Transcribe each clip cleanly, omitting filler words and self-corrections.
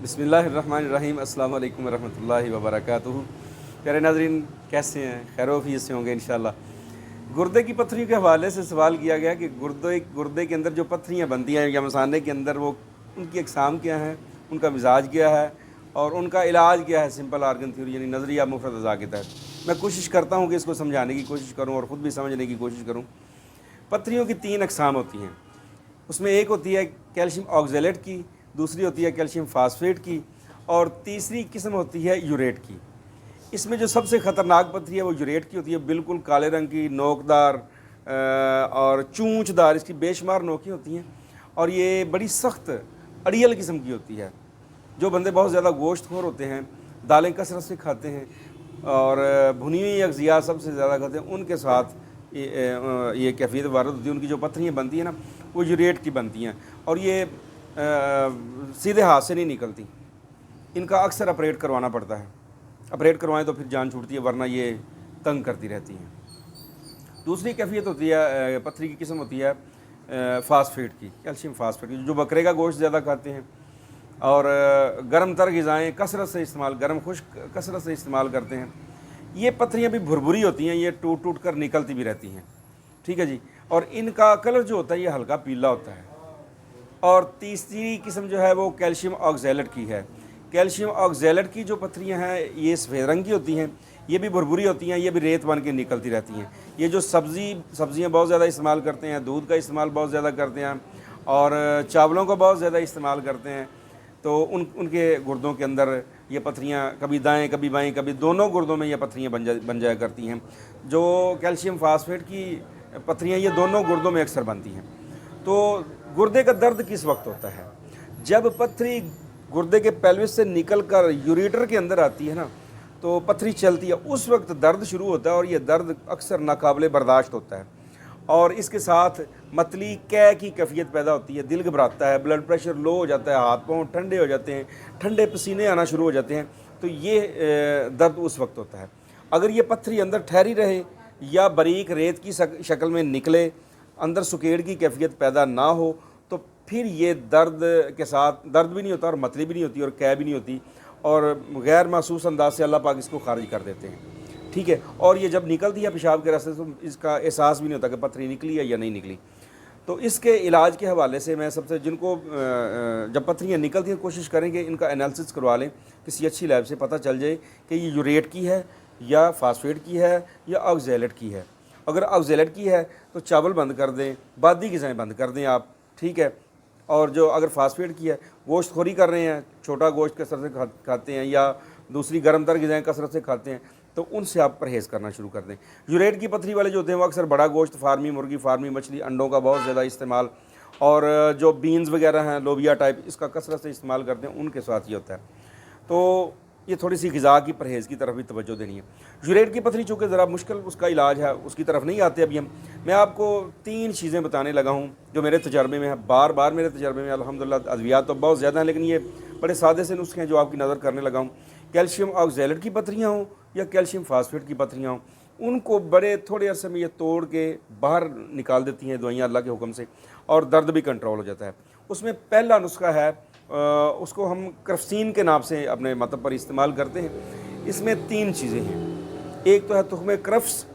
बिस्मिल्लाहिर्रहमानिर्रहीम। अस्सलाम वालेकुम रहमतुल्लाहि व बरकातुहू। प्यारे नाज़रीन, कैसे हैं? खैर-ओ-आफ़ियत से होंगे इंशाअल्लाह। गुर्दे की पत्थरियों के हवाले से सवाल किया गया कि गुर्दे के अंदर जो पत्थरियाँ बनती हैं या मसाने के अंदर, वो उनकी अक़साम क्या हैं, उनका मिज़ाज क्या है और उनका इलाज क्या है सिंपल आर्गन थ्योरी यानी नज़रिया मुफ़रद अज़ा के तहत। मैं कोशिश करता हूँ कि इसको समझाने की कोशिश करूँ और ख़ुद भी समझने की कोशिश करूँ। पत्थरियों की 3 अक़साम होती हैं। उसमें एक होती है कैल्शियम ऑक्ज़ैलेट की, दूसरी होती है कैल्शियम फ़ास्फ़ेट की और तीसरी किस्म होती है यूरेट की। इसमें जो सबसे ख़तरनाक पत्थरी है वो यूरेट की होती है, बिल्कुल काले रंग की, नोकदार और चूंचदार, इसकी बेशुमार नोकें होती हैं और ये बड़ी सख्त अड़ियल किस्म की होती है। जो बंदे बहुत ज़्यादा गोश्तखोर होते हैं, दालें कसरत से खाते हैं और भुनी हुई अग़ज़िया सबसे ज़्यादा खाते हैं, उनके साथ ये कैफ़ियत वारद होती है। उनकी जो पत्थरियाँ बनती हैं ना, वो यूरेट की बनती हैं और ये सीधे हाथ से नहीं निकलती। इनका अक्सर ऑपरेट करवाना पड़ता है। ऑपरेट करवाएं तो फिर जान छूटती है, वरना ये तंग करती रहती हैं। दूसरी कैफ़ियत होती है, पत्थरी की किस्म होती है फ़ास्फ़ेट की, कैल्शियम फ़ास्फ़ेट की। जो बकरे का गोश्त ज़्यादा खाते हैं और गर्म तर ग़िज़ाएँ कसरत से इस्तेमाल, गर्म खुश्क कसरत से इस्तेमाल करते हैं, ये पत्थरियाँ भी भुरभुरी होती हैं, ये टूट टूट कर निकलती भी रहती हैं। ठीक है जी। और इनका कलर जो होता है ये हल्का पीला होता है। और तीसरी किस्म जो है वो कैल्शियम ऑक्ज़ैलेट की है। कैल्शियम ऑक्ज़ैलेट की जो पत्थरियाँ हैं ये सफ़ेद रंग की होती हैं, ये भी भुरभुरी होती हैं, ये भी रेत बन के निकलती रहती हैं। ये जो सब्ज़ियाँ बहुत ज़्यादा इस्तेमाल करते हैं, दूध का इस्तेमाल बहुत ज़्यादा करते हैं और चावलों का बहुत ज़्यादा इस्तेमाल करते हैं, तो उनके गुर्दों के अंदर ये पत्थरियाँ कभी दाएँ कभी बाएँ, कभी दोनों गुर्दों में ये पत्थरियाँ बन जाया करती हैं। जो कैल्शियम फ़ास्फ़ेट की पत्थरियाँ ये दोनों गुर्दों में अक्सर बनती हैं। तो गुर्दे का दर्द किस वक्त होता है? जब पत्थरी गुर्दे के पेल्विस से निकल कर यूरेटर के अंदर आती है ना, तो पत्थरी चलती है, उस वक्त दर्द शुरू होता है और ये दर्द अक्सर नाकाबिले बर्दाश्त होता है और इसके साथ मतली कै की कैफियत पैदा होती है, दिल घबराता है, ब्लड प्रेशर लो हो जाता है, हाथ पाँव ठंडे हो जाते हैं, ठंडे पसीने आना शुरू हो जाते हैं। तो ये दर्द उस वक्त होता है। अगर ये पत्थरी अंदर ठहरी रहे या बारीक रेत की शक्ल में निकले, अंदर सुकेड़ की कैफियत पैदा ना हो, तो फिर ये दर्द के साथ दर्द भी नहीं होता और मतली भी नहीं होती और कै भी नहीं होती और गैर महसूस अंदाज से अल्लाह पाक इसको खारिज कर देते हैं। ठीक है। और ये जब निकलती है पेशाब के रास्ते से, तो इसका एहसास भी नहीं होता कि पत्थरी निकली है या नहीं निकली। तो इसके इलाज के हवाले से मैं सबसे जिनको जब पत्थरियाँ निकलती हैं कोशिश करेंगे इनका एनालिसिस करवा लें किसी अच्छी लैब से, पता चल जाए कि ये यूरेट की है या फ़ास्फ़ेट की है या ऑक्ज़ैलेट की है। अगर ऑक्ज़ैलेट की है तो चावल बंद कर दें, बादी ग़िज़ाएँ बंद कर दें आप। ठीक है। और जो अगर फ़ास्फ़ेट की है, गोश्तखोरी कर रहे हैं, छोटा गोश्त कसरत से खाते हैं या दूसरी गर्म तर ग़िज़ाएँ कसरत से खाते हैं, तो उनसे आप परहेज़ करना शुरू कर दें। यूरेट की पत्थरी वाले जो होते हैं वो अक्सर बड़ा गोश्त, फार्मी मुर्गी, फार्मी मछली, अंडों का बहुत ज़्यादा इस्तेमाल और जो बीन्स वगैरह हैं, लोबिया टाइप, इसका कसरत से इस्तेमाल करते हैं, उनके साथ ये होता है। तो ये थोड़ी सी ग़िज़ा की परहेज़ की तरफ भी तवज्जो देनी है। यूरेट की पत्थरी चूँकि ज़रा मुश्किल उसका इलाज है, उसकी तरफ नहीं आते अभी हम। मैं आपको 3 चीज़ें बताने लगा हूँ जो मेरे तजर्बे में है, बार मेरे तजर्बे में अल्हम्दुलिल्लाह। अद्वियात तो बहुत ज़्यादा हैं, लेकिन ये बड़े सादे से नुस्खे हैं जो आपकी नज़र करने लगा हूँ। कैल्शियम ऑक्ज़ैलेट की पत्थरियाँ हों या कैल्शियम फ़ास्फ़ेट की पत्थरियाँ हों, उनको बड़े थोड़े अरसे में ये तोड़ के बाहर निकाल देती हैं दवाइयाँ अल्लाह के हुक्म से और दर्द भी कंट्रोल हो जाता है। उसमें पहला नुस्खा है, उसको हम क्रफ्सीन के नाम से अपने मतलब पर इस्तेमाल करते हैं। इसमें 3 चीज़ें हैं। एक तो है तुख़्म क्रफ्स,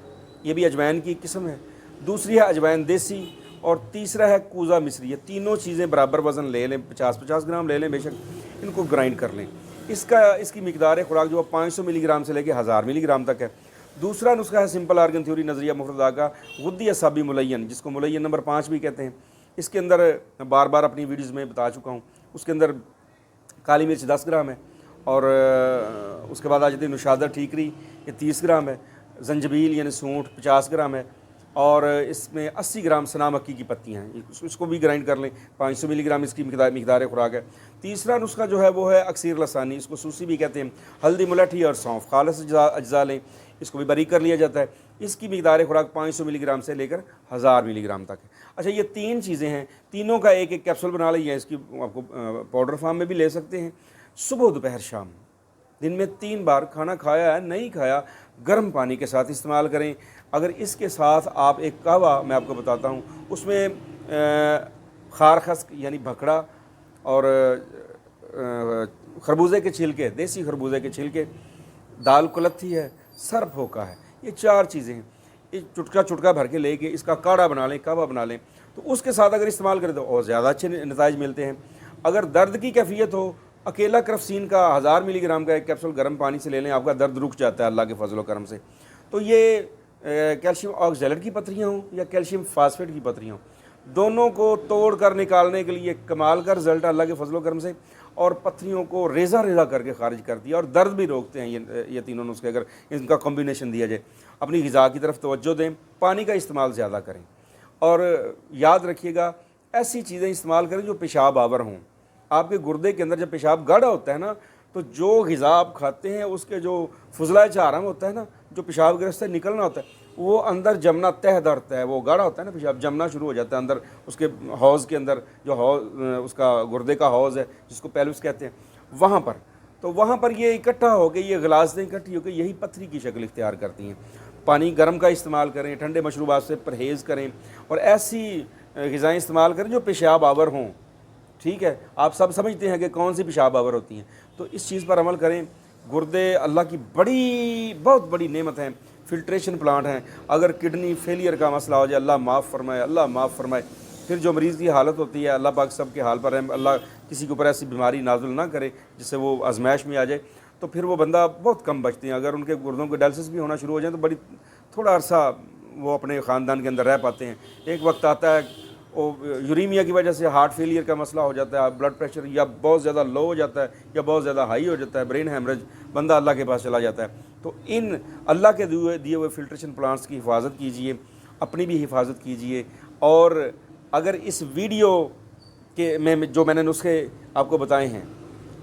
ये भी अजवाइन की किस्म है। दूसरी है अजवाइन देसी और तीसरा है कूज़ा मिस्री। ये तीनों चीज़ें बराबर वज़न ले लें, 50-50 ग्राम ले लें बेशक, इनको ग्राइंड कर लें। इसकी मिकदार खुराक जो है 500 मिलीग्राम से लेकर 1000 मिलीग्राम तक है। दूसरा नुस्खा है सिंपल आर्गन थ्योरी नज़रिया मुफ़रदा का गुद्दी असाबी मुलय्यन, जिसको मुलय्यन नंबर 5 भी कहते हैं। इसके अंदर बार अपनी वीडियोज़ में बता चुका हूँ। उसके अंदर काली मिर्च 10 ग्राम है और उसके बाद आ जाती है नुशादा ठीकरी, ये 30 ग्राम है। जंजबील यानी सूंठ 50 ग्राम है और इसमें 80 ग्राम सना मक्की की पत्तियाँ हैं, इसको भी ग्राइंड कर लें। 500 मिलीग्राम इसकी मिकदार खुराक है। तीसरा नुस्खा जो है वो है अक्सीर लसानी, इसको सूसी भी कहते हैं। हल्दी मुलठी और सौंफ खालिस अज्जा लें, इसको भी बारीक कर लिया जाता है। इसकी मिकदार खुराक 500 मिलीग्राम से लेकर 1000 मिलीग्राम तक है। अच्छा, ये 3 चीज़ें हैं, तीनों का एक कैप्सूल बना लीजिए। इसकी आपको पाउडर फॉर्म में भी ले सकते हैं। सुबह दोपहर शाम दिन में 3 बार, खाना खाया है नहीं खाया, गर्म पानी के साथ इस्तेमाल करें। अगर इसके साथ आप एक कहवा मैं आपको बताता हूँ, उसमें खार खस्क यानी भखड़ा और खरबूजे के छिलके, देसी खरबूजे के छिलके, दाल कुलथी है, सर फोका है, ये 4 चीज़ें हैं। ये चुटका चुटका भर के लेके इसका काढ़ा बना लें, कावा बना लें, तो उसके साथ अगर इस्तेमाल करें तो और ज़्यादा अच्छे नताइज मिलते हैं। अगर दर्द की कैफियत हो, अकेला क्रफसीन का 1000 मिलीग्राम का एक कैप्सूल गर्म पानी से ले लें, आपका दर्द रुक जाता है अल्लाह के फजल व करम से। तो ये कैल्शियम ऑक्सैलेट की पत्थरियाँ हों या कैल्शियम फास्फेट की पत्थरियाँ हों, दोनों को तोड़ कर निकालने के लिए कमाल का रिजल्ट अल्लाह के फजल व करम से, और पत्थरियों को रेज़ा रेज़ा करके खारिज कर दिया, और दर्द भी रोकते हैं ये तीनों नुस्खे अगर इनका कॉम्बिनेशन दिया जाए। अपनी ग़िज़ा की तरफ तवज्जो दें, पानी का इस्तेमाल ज़्यादा करें, और याद रखिएगा ऐसी चीज़ें इस्तेमाल करें जो पेशाब आवर हों। आपके गुर्दे के अंदर जब पेशाब गाढ़ा होता है ना, तो जो ग़िज़ा आप खाते हैं उसके जो फुजलाए चारम होता है ना, जो पेशाब के रास्ते निकलना होता है, वो अंदर जमना तह दरता है, वो गाढ़ा होता है ना, पेशाब जमना शुरू हो जाता है अंदर उसके हौज़ के अंदर, जो हौज़ उसका गुर्दे का हौज़ है जिसको पेल्विस कहते हैं, वहाँ पर। तो वहाँ पर ये इकट्ठा हो गई, ये गिलासें इकट्ठी हो गई, यही पत्थरी की शक्ल इख्तियार करती हैं। पानी गर्म का इस्तेमाल करें, ठंडे मशरूबात से परहेज़ करें, और ऐसी ग़िज़ाएँ इस्तेमाल करें जो पेशाब आवर हों। ठीक है, आप सब समझते हैं कि कौन सी पेशाब आवर होती हैं, तो इस चीज़ पर अमल करें। गुर्दे अल्लाह की बहुत बड़ी नेमत हैं, फिल्ट्रेशन प्लांट हैं। अगर किडनी फेलियर का मसला हो जाए, अल्लाह माफ़ फरमाए, अल्लाह माफ़ फरमाए। फिर जो मरीज़ की हालत होती है, अल्लाह पाक सब के हाल पर है, अल्लाह किसी के ऊपर ऐसी बीमारी नाजुल ना करे जिससे वो आजमाइश में आ जाए, तो फिर वो बंदा बहुत कम बचते हैं। अगर उनके गुर्दों के डायलिसिस भी होना शुरू हो जाए तो बड़ी थोड़ा अरसा वो अपने ख़ानदान के अंदर रह पाते हैं। एक वक्त आता है वो यूरीमिया की वजह से हार्ट फेलियर का मसला हो जाता है, ब्लड प्रेशर या बहुत ज़्यादा लो हो जाता है या बहुत ज़्यादा हाई हो जाता है, ब्रेन हैमरेज, बंदा अल्लाह के पास चला जाता है। तो इन अल्लाह के दिए हुए फिल्ट्रेशन प्लांट्स की हिफाजत कीजिए, अपनी भी हिफाजत कीजिए। और अगर इस वीडियो के में जो मैंने नुस्खे आपको बताए हैं,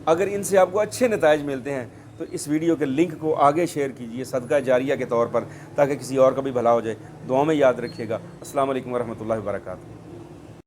अगर इनसे आपको अच्छे नताइज मिलते हैं तो इस वीडियो के लिंक को आगे शेयर कीजिए सदका जारिया के तौर पर, ताकि किसी और का भी भला हो जाए। दुआ में याद रखिएगा। अस्सलाम वालेकुम वरहमतुल्लाहि वबरकातुहू।